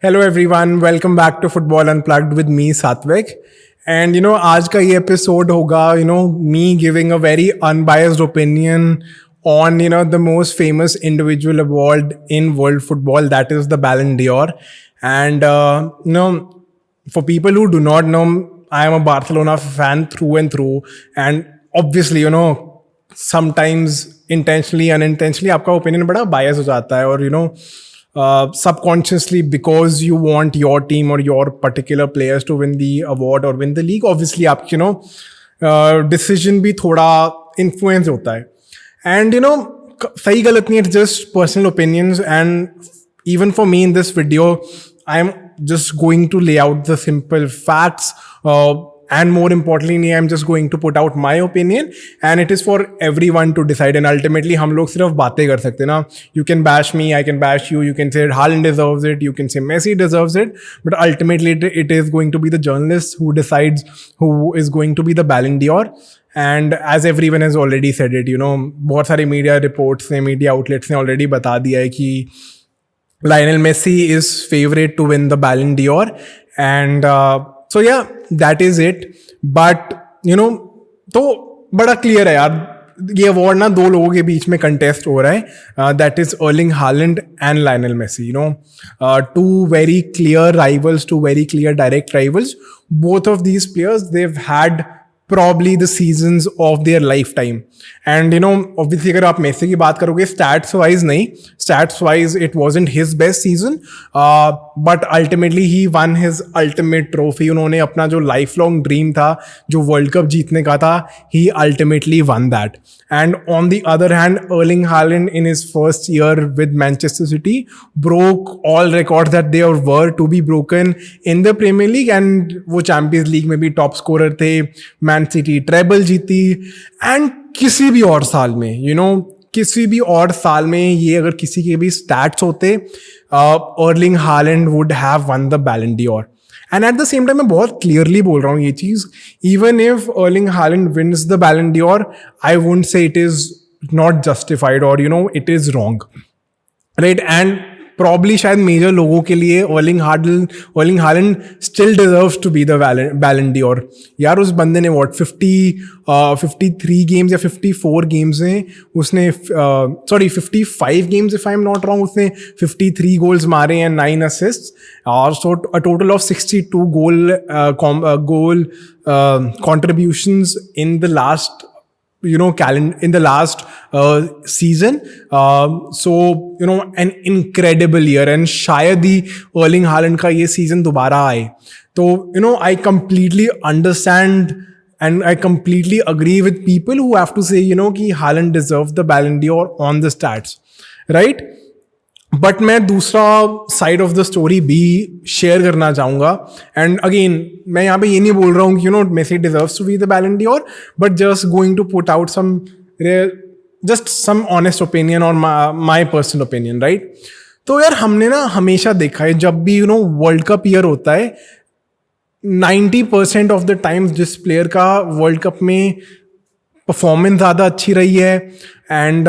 Hello everyone, welcome back to Football Unplugged with me Satvik. And आज का ये episode होगा me giving a very unbiased opinion on the most famous individual award in world football, that is the Ballon d'Or. And for people who do not know, I am a Barcelona fan through and through, and obviously sometimes intentionally unintentionally आपका opinion बड़ा bias हो जाता है, और subconsciously, because you want your team or your particular players to win the award or win the league, obviously आप decision भी थोड़ा influence होता है. And सही गलत नहीं, it's just personal opinions. And even for me in this video, I'm just going to lay out the simple facts, and more importantly I'm just going to put out my opinion, and it is for everyone to decide. And ultimately हम लोग सिर्फ बातें कर सकते हैं ना. You can bash me, I can bash you, you can say Haaland deserves it, you can say Messi deserves it, but ultimately it is going to be the journalist who decides who is going to be the Ballon d'Or. And as everyone has already said it, बहुत सारे media reports ने, media outlets ने already बता दिया है कि Lionel Messi is favorite to win the Ballon d'Or. And so yeah, that is it. But तो बड़ा clear है यार, ये award ना दो लोगों के बीच में contest हो रहा है, that is Erling Haaland and Lionel Messi. Two very clear rivals, two very clear direct rivals. Both of these players, they've had probably the seasons of their lifetime. And obviously अगर आप Messi की बात करोगे stats wise नहीं, stats wise it wasn't his best season, but ultimately he won his ultimate trophy. उन्होंने अपना जो lifelong dream था, जो World Cup जीतने का था, he ultimately won that. And on the other hand, Erling Haaland in his first year with Manchester City broke all records that there were to be broken in the Premier League, and वो Champions League में भी top scorer थे, Man City treble जीती. And किसी भी और साल में किसी भी और साल में ये अगर किसी के भी stats होते, Erling Haaland would have won the Ballon d'Or. And at the same time मैं बहुत clearly बोल रहा हूँ ये चीज़, even if Erling Haaland wins the Ballon d'Or, I wouldn't say it is not justified or it is wrong, right? And probably शायद major लोगों के लिए Erling Haaland still deserves to be the Ballon d'Or. यार उस बंदे ने 53 games या 54 games में उसने 55 games if I am not wrong, उसने 53 goals मारे and 9 assists, और so a total of 62 goal contributions in the last in the last season. So an incredible year, and शायद ही Erling Haaland का ये season दोबारा आए. तो I completely understand and I completely agree with people who have to say कि Haaland deserves the Ballon d'Or on the stats, right? But मैं दूसरा side of the story भी शेयर करना चाहूँगा. एंड अगेन मैं यहाँ पे ये नहीं बोल रहा हूँ कि Messi deserves to be the Ballon d'Or, but just going to put out some honest opinion और माई पर्सनल ओपिनियन, राइट? तो यार हमने हमेशा देखा है जब भी वर्ल्ड कप ईयर होता है, 90% ऑफ द टाइम्स जिस प्लेयर का वर्ल्ड कप में परफॉर्मेंस ज़्यादा अच्छी रही है एंड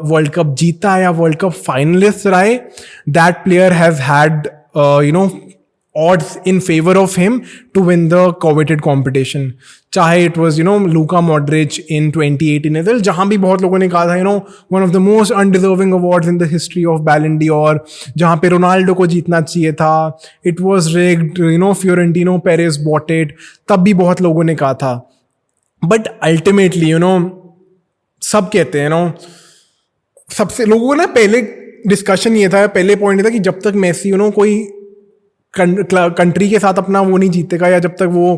वर्ल्ड कप जीता है या वर्ल्ड कप फाइनलिस्ट रहा है, that player has had odds in favor of him to win the coveted competition. चाहे it was Luka Modric in 2018 as well, जहाँ भी बहुत लोगों ने कहा था one of the most undeserving awards in the history of Ballon d'Or, जहाँ पे रोनाल्डो को जीतना चाहिए था, it was rigged, Fiorentino Perez bought it, तब भी बहुत लोगों ने कहा था. But ultimately सब कहते हैं सबसे लोगों का पहले डिस्कशन ये था, पहले पॉइंट ये था कि जब तक मेसी कोई कंट्री के साथ अपना वो नहीं जीतेगा, या जब तक वो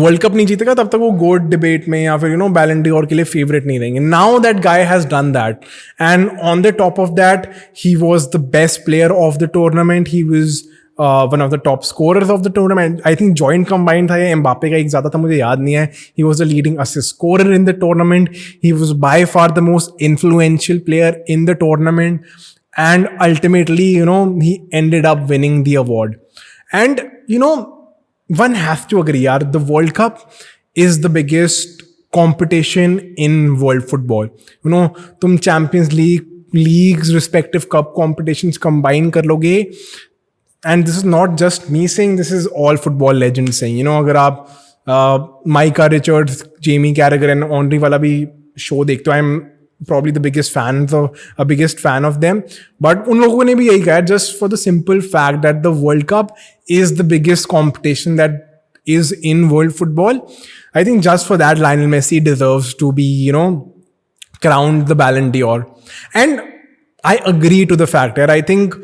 वर्ल्ड कप नहीं जीतेगा, तब तक वो गोट डिबेट में या फिर बैलन डी'ओर के लिए फेवरेट नहीं रहेंगे. Now that guy has done that, and on the top of that he was the best player of the tournament. He was one of the top scorers of the tournament. I think joint combined था, या Mbappe का एक ज़्यादा था, मुझे याद नहीं है. He was the leading assist scorer in the tournament. He was by far the most influential player in the tournament. And ultimately, he ended up winning the award. And, one has to agree, yaar, the World Cup is the biggest competition in world football. तुम Champions League leagues, respective cup competitions combine कर लोगे, and this is not just me saying, this is all football legends saying, अगर आप Micah Richards, Jamie Carragher and Henry वाला भी show देखते हो, I am probably the biggest fan of them, but उन लोगों ने भी यही कहा, just for the simple fact that the World Cup is the biggest competition that is in world football. I think just for that, Lionel Messi deserves to be, crowned the Ballon d'Or. And I agree to the fact that I think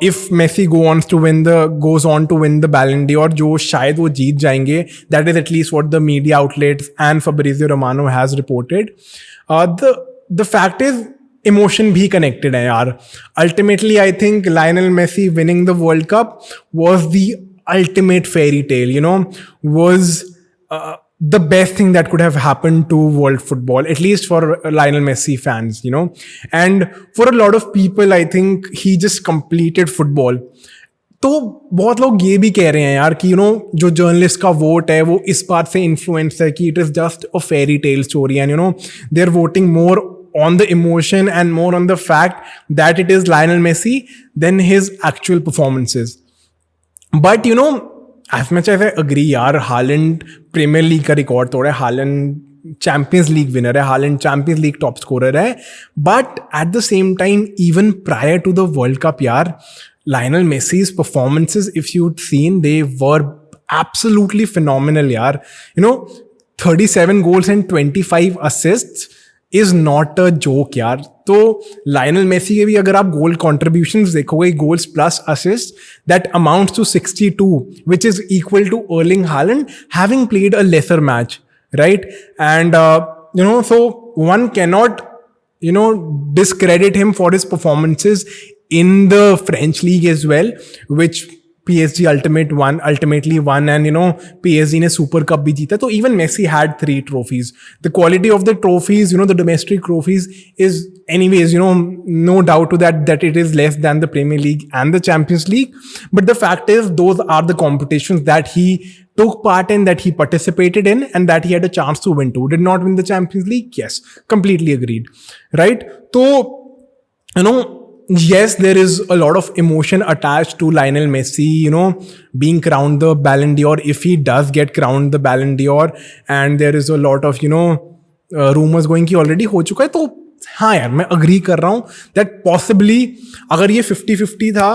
if Messi goes on to win the Ballon d'Or, जो शायद वो जीत जाएंगे, that is at least what the media outlets and Fabrizio Romano has reported. The fact is, emotion भी connected है यार. Ultimately, I think Lionel Messi winning the World Cup was the ultimate fairy tale, was the best thing that could have happened to world football, at least for Lionel Messi fans, and for a lot of people, I think he just completed football. तो बहुत लोग ये भी कह रहे हैं यार कि जो जर्नलिस्ट का वोट है वो इस बात से इन्फ्लुएंस है कि it is just a fairy tale story, and they are voting more on the emotion and more on the fact that it is Lionel Messi than his actual performances. But as much as I agree यार, Halland Premier League का record तोड़ा है, Halland Champions League winner है, Halland Champions League top scorer है, but at the same time, even prior to the World Cup यार, Lionel Messi's performances, if you'd seen, they were absolutely phenomenal यार. 37 goals and 25 assists is not a joke यार. तो Lionel Messi के भी अगर आप गोल contributions देखोगे, goals plus assists, that amounts to 62, which is equal to Erling Haaland having played a lesser match, right? And so one cannot discredit him for his performances in the French league as well, which PSG ultimately won, and PSG ने Super Cup भी जीता. तो even Messi had 3 trophies. The quality of the trophies, the domestic trophies is anyways, no doubt to that it is less than the Premier League and the Champions League. But the fact is, those are the competitions that he took part in, that he participated in, and that he had a chance to win to. Did not win the Champions League? Yes, completely agreed. Right? So, yes, there is a lot of emotion attached to Lionel Messi, being crowned the Ballon d'Or, if he does get crowned the Ballon d'Or, and there is a lot of, rumors going कि already हो चुका है. तो हाँ यार, मैं agree कर रहा हूँ that possibly अगर ये 50-50 था,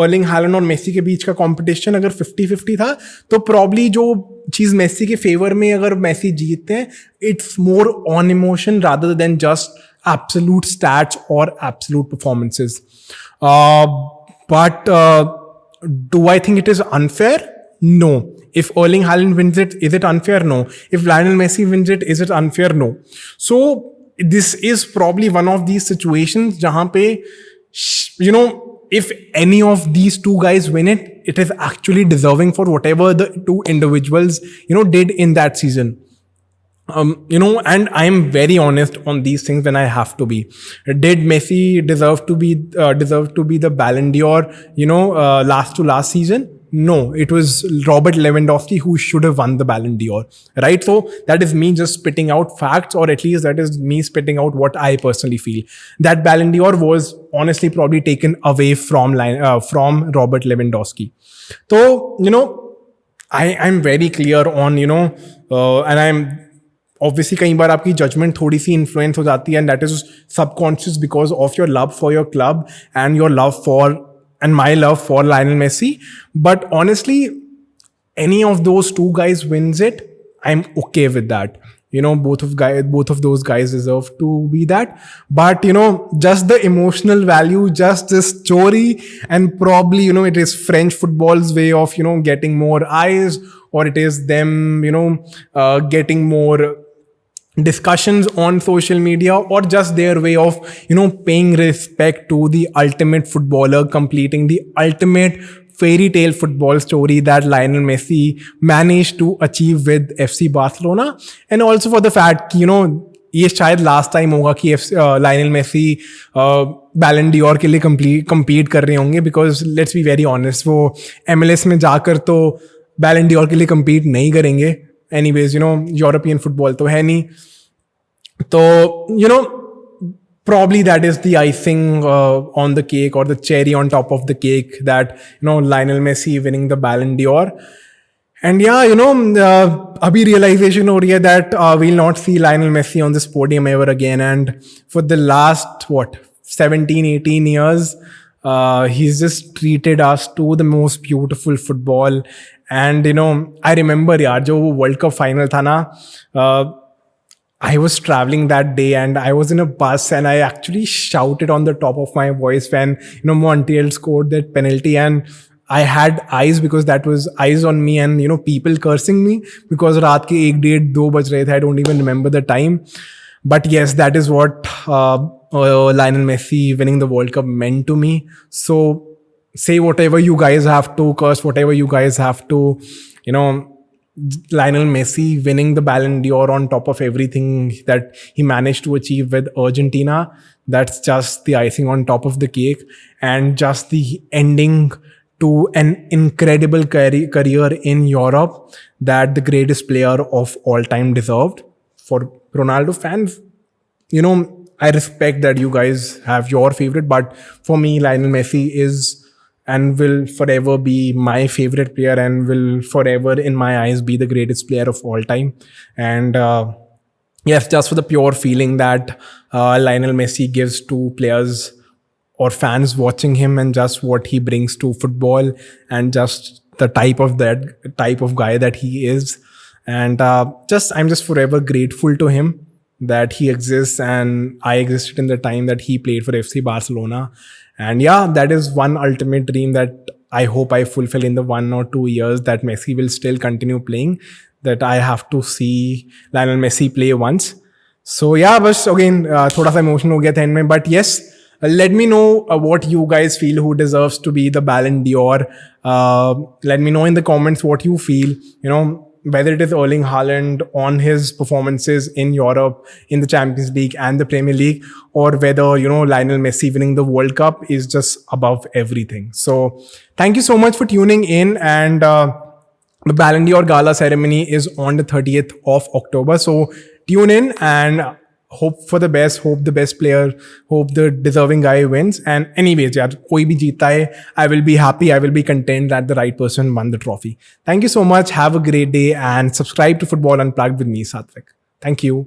अर्लिंग हालैंड और मेसी के बीच का कंपटीशन अगर 50-50 था, तो प्रॉब्ली जो चीज़ मेसी के फेवर में अगर मेसी जीतते हैं, it's more on emotion rather than just absolute stats or absolute performances. But do I think it is unfair? No. If Erling Haaland wins it, is it unfair? No. If Lionel Messi wins it, is it unfair? No. So this is probably one of these situations jahan pe, if any of these two guys win it, it is actually deserving for whatever the two individuals, did in that season. And I'm very honest on these things when I have to be. Did Messi deserve to be the Ballon d'Or, last to last season? No, it was Robert Lewandowski who should have won the Ballon d'Or, right? So that is me just spitting out facts, or at least that is me spitting out what I personally feel. That Ballon d'Or was honestly probably taken away from Robert Lewandowski. So, I'm very clear on, and I'm obviously कई बार आपकी judgement थोड़ी सी influence हो जाती है, and that is subconscious because of your love for your club and your love for and my love for Lionel Messi. But honestly, any of those two guys wins it, I'm okay with that. Both of those guys deserve to be that. But, just the emotional value, just the story, and probably, it is French football's way of, getting more eyes, or it is them, getting more discussions on social media, or just their way of paying respect to the ultimate footballer, completing the ultimate fairy tale football story that Lionel Messi managed to achieve with FC Barcelona. And also for the fact कि ये शायद last time होगा कि Lionel Messi बैलन डीओर के लिए compete कर रहे होंगे, because let's be very honest, वो MLS में जाकर तो बैलन डीओर के लिए compete नहीं करेंगे. एनीवेज यूरोपियन फुटबॉल तो है नहीं. तो probably that is the icing on the cake, or the cherry on top of the cake, that Lionel Messi winning the Ballon d'Or. And yeah, abhi realization ho rahi hai that we'll not see Lionel Messi on this podium ever again. And for the last, 17, 18 years, he's just treated us to the most beautiful football. And, I remember, yaar, jo World Cup final tha na, I was traveling that day and I was in a bus and I actually shouted on the top of my voice when, Montiel scored that penalty, and I had eyes, because that was eyes on me, and, people cursing me because raat ke 1, 1:30, 2 baj rahe the. I don't even remember the time. But yes, that is what Lionel Messi winning the World Cup meant to me. So say whatever you guys have to, curse whatever you guys have to, Lionel Messi winning the Ballon d'Or on top of everything that he managed to achieve with Argentina, that's just the icing on top of the cake, and just the ending to an incredible career in Europe that the greatest player of all time deserved. For Ronaldo fans, I respect that you guys have your favorite, but for me, Lionel Messi is and will forever be my favorite player, and will forever, in my eyes, be the greatest player of all time. And yes, just for the pure feeling that Lionel Messi gives to players or fans watching him, and just what he brings to football, and just the type of guy that he is. And I'm just forever grateful to him that he exists, and I existed in the time that he played for FC Barcelona. And yeah, that is one ultimate dream that I hope I fulfill in the 1 or 2 years that Messi will still continue playing, that I have to see Lionel Messi play once. So yeah, but again, thoda sa emotion ho gaya tha end mein. But yes, let me know what you guys feel, who deserves to be the Ballon d'Or. Let me know in the comments what you feel, whether it is Erling Haaland on his performances in Europe, in the Champions League and the Premier League, or whether, Lionel Messi winning the World Cup is just above everything. So thank you so much for tuning in. And the Ballon d'Or Gala ceremony is on the 30th of October. So tune in and hope for the best, hope the best player, hope the deserving guy wins. And anyways, yaar, koi bhi jeeta hai, I will be happy, I will be content that the right person won the trophy. Thank you so much. Have a great day and subscribe to Football Unplugged with me, Satvik. Thank you.